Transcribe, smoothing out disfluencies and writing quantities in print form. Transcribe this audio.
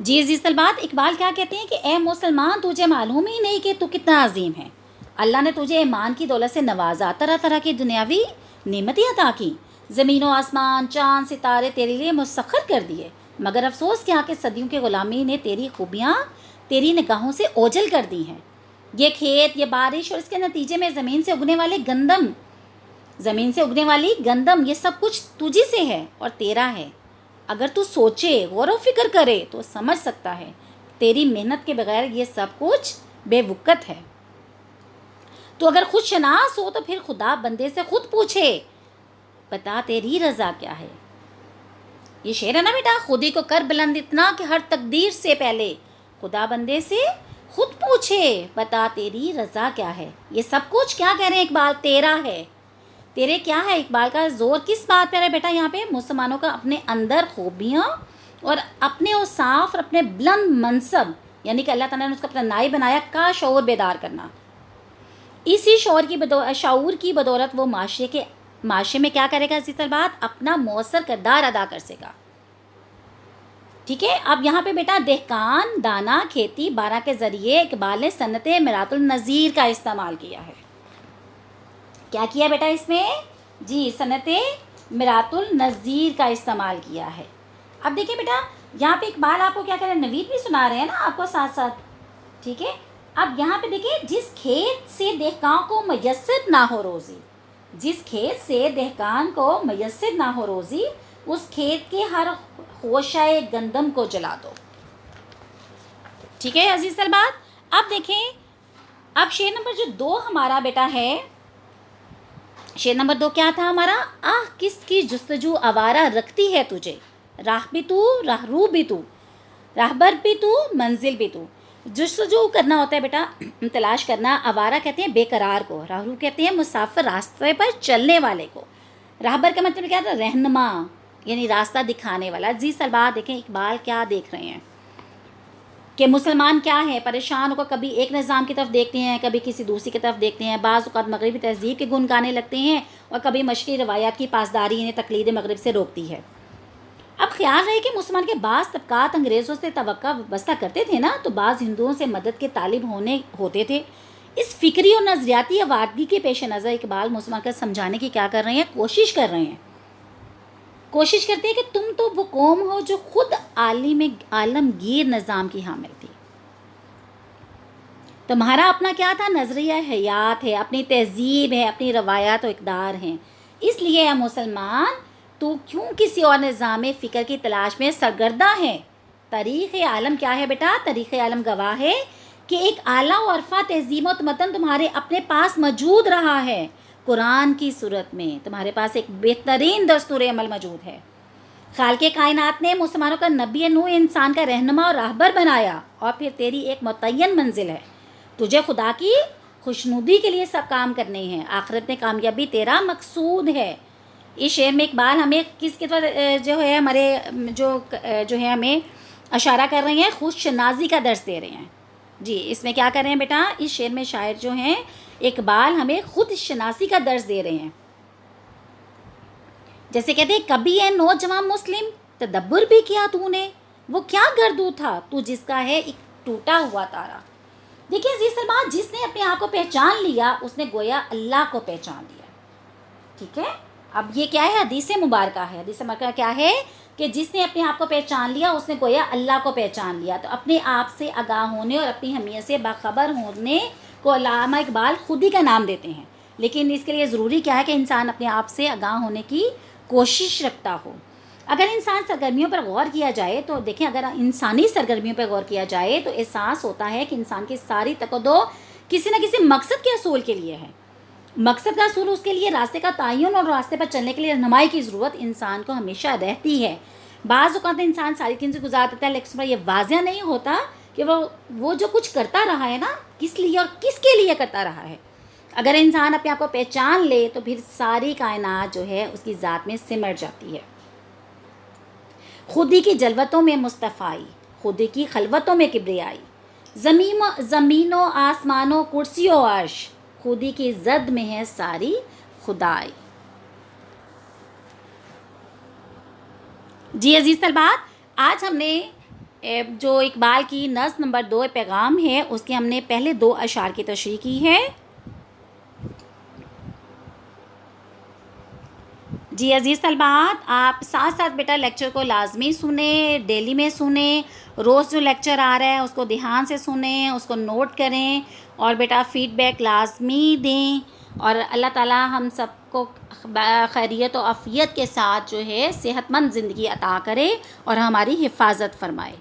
جی عزیز طلبات، اقبال کیا کہتے ہیں کہ اے مسلمان، تجھے معلوم ہی نہیں کہ تو کتنا عظیم ہے. اللہ نے تجھے ایمان کی دولت سے نوازا، طرح طرح کی دنیاوی نعمتیں عطا کی، زمین و آسمان، چاند ستارے تیرے لیے مسخر کر دیے، مگر افسوس کیا کہ صدیوں کی غلامی نے تیری خوبیاں تیری نگاہوں سے اوجھل کر دی ہیں. یہ کھیت، یہ بارش اور اس کے نتیجے میں زمین سے اگنے والی گندم، یہ سب کچھ تجھی سے ہے اور تیرا ہے. اگر تو سوچے، غور و فکر کرے تو سمجھ سکتا ہے تیری محنت کے بغیر یہ سب کچھ بے وقت ہے. تو اگر خود شناس ہو تو پھر خدا بندے سے خود پوچھے، بتا تیری رضا کیا ہے. یہ شعر ہے نا بیٹا، خودی کو کر بلند اتنا کہ ہر تقدیر سے پہلے خدا بندے سے خود پوچھے، بتا تیری رضا کیا ہے. یہ سب کچھ کیا کہہ رہے ہیں اقبال؟ تیرا ہے. تیرے کیا ہے؟ اقبال کا زور کس بات پر ہے بیٹا یہاں پہ؟ مسلمانوں کا اپنے اندر خوبیاں اور اپنے اوصاف اور اپنے بلند منصب، یعنی کہ اللہ تعالیٰ نے اس کو اپنا نائب بنایا، کا شعور بیدار کرنا. اسی شعور کی بدولت وہ معاشرے میں کیا کرے گا عزیز طلبات؟ اپنا مؤثر کردار ادا کر سکے گا. ٹھیک ہے. اب یہاں پہ بیٹا دہقان، دانا، کھیتی باڑا کے ذریعے اقبال نے صنعت مرات النظیر کا استعمال کیا ہے. کیا کیا بیٹا اس میں؟ جی، صنعت مرات النظیر کا استعمال کیا ہے. اب دیکھیں بیٹا یہاں پہ اقبال آپ کو کیا کر رہے ہیں؟ نوید بھی سنا رہے ہیں نا آپ کو ساتھ ساتھ. ٹھیک ہے. اب یہاں پہ دیکھیں، جس کھیت سے دہقان کو میسر نہ ہو روزی، جس کھیت سے دہقان کو میسر نہ ہو روزی، اس کھیت کے ہر خوشہ گندم کو جلا دو. ٹھیک ہے عزیز طلبات. اب دیکھیں، اب شعر نمبر جو 2 ہمارا بیٹا ہے، شعر نمبر 2 کیا تھا ہمارا؟ آہ کس کی جستجو آوارہ رکھتی ہے تجھے، راہ بھی تو، راہ رو بھی تو، راہبر بھی تو، منزل بھی تو. جستجو کرنا ہوتا ہے بیٹا، تلاش کرنا. آوارہ کہتے ہیں بے قرار کو، راہ رو کہتے ہیں مسافر راستے پر چلنے والے کو، راہبر کا مطلب کیا تھا؟ رہنما، یعنی راستہ دکھانے والا. جی سلبات دیکھیں اقبال کیا دیکھ رہے ہیں کہ مسلمان کیا ہے، پریشان ہو کر کبھی ایک نظام کی طرف دیکھتے ہیں، کبھی کسی دوسری کی طرف دیکھتے ہیں، بعض اوقات مغربی تہذیب کے گن گانے لگتے ہیں اور کبھی مشرقی روایات کی پاسداری انہیں تقلید مغرب سے روکتی ہے. اب خیال رہے کہ مسلمان کے بعض طبقات انگریزوں سے توقع وابستہ کرتے تھے نا، تو بعض ہندوؤں سے مدد کے طالب ہوتے تھے. اس فکری اور نظریاتی آوارگی کے پیش نظر اقبال مسلمان کو سمجھانے کی کیا کر رہے ہیں؟ کوشش کرتے ہیں کہ تم تو وہ قوم ہو جو خود عالمگیر نظام کی حامل تھی. تمہارا اپنا کیا تھا؟ نظریہ حیات ہے، اپنی تہذیب ہے، اپنی روایات و اقدار ہیں. اس لیے اے مسلمان، تو کیوں کسی اور نظام فکر کی تلاش میں سرگردہ ہے؟ تاریخ عالم کیا ہے بیٹا؟ تاریخ عالم گواہ ہے کہ ایک اعلیٰ و عرفہ تہذیب و تمدن تمہارے اپنے پاس موجود رہا ہے. قرآن کی صورت میں تمہارے پاس ایک بہترین دستور عمل موجود ہے. خالق کائنات نے مسلمانوں کا نبی نوح انسان کا رہنما اور راہبر بنایا، اور پھر تیری ایک متعین منزل ہے. تجھے خدا کی خوشنودی کے لیے سب کام کرنے ہیں، آخرت میں کامیابی تیرا مقصود ہے. اس شعر میں اقبال ہمیں کس کی طرف جو ہے ہمارے جو ہے ہمیں اشارہ کر رہے ہیں؟ خود شناسی کا درس دے رہے ہیں. جی، اس میں کیا کر رہے ہیں بیٹا؟ اس شعر میں شاعر جو ہیں اقبال ہمیں خود شناسی کا درس دے رہے ہیں. جیسے کہتے ہیں، کبھی ہے نوجوان مسلم تدبر بھی کیا تو نے، وہ کیا گردو تھا تو جس کا ہے ایک ٹوٹا ہوا تارا. دیکھیے عزیز طلباء، جس نے اپنے آپ کو پہچان لیا اس نے گویا اللہ کو پہچان لیا. ٹھیک ہے. اب یہ کیا ہے؟ حدیث مبارکہ ہے. حدیث مبارکہ کیا ہے کہ جس نے اپنے آپ کو پہچان لیا اس نے گویا اللہ کو پہچان لیا. تو اپنے آپ سے آگاہ ہونے اور اپنی اہمیت سے باخبر ہونے کو علامہ اقبال خود ہی کا نام دیتے ہیں. لیکن اس کے لیے ضروری کیا ہے کہ انسان اپنے آپ سے آگاہ ہونے کی کوشش رکھتا ہو. اگر انسان سرگرمیوں پر غور کیا جائے تو دیکھیں، اگر انسانی سرگرمیوں پر غور کیا جائے تو احساس ہوتا ہے کہ انسان کی ساری تقدو کسی نہ کسی مقصد کے حصول کے لیے ہے. مقصد کا حصول اس کے لیے راستے کا تعین اور راستے پر چلنے کے لیے رہنمائی کی ضرورت انسان کو ہمیشہ رہتی ہے. بعض اوقات انسان ساری چیزیں گزار دیتا ہے، لیکن یہ واضح نہیں ہوتا کہ وہ جو کچھ کرتا رہا ہے نا، کس لیے اور کس کے لیے کرتا رہا ہے. اگر انسان اپنے آپ کو پہچان لے تو پھر ساری کائنات جو ہے اس کی ذات میں سمٹ جاتی ہے. خودی کی جلوتوں میں مصطفائی، خودی کی خلوتوں میں کبریائی، زمین و آسمان و کرسی و عرش، خودی کی زد میں ہے ساری خدائی. جی عزیز طلبات، آج ہم نے جو اقبال کی نظم نمبر 2 پیغام ہے اس کے ہم نے پہلے 2 اشعار کی تشریح کی ہے۔ جی عزیز طلبات، آپ ساتھ ساتھ بیٹا لیکچر کو لازمی سنیں، ڈیلی میں سنیں، روز جو لیکچر آ رہا ہے اس کو دھیان سے سنیں، اس کو نوٹ کریں اور بیٹا فیڈ بیک لازمی دیں، اور اللہ تعالیٰ ہم سب کو خیریت و عافیت کے ساتھ جو ہے صحت مند زندگی عطا کرے اور ہماری حفاظت فرمائے۔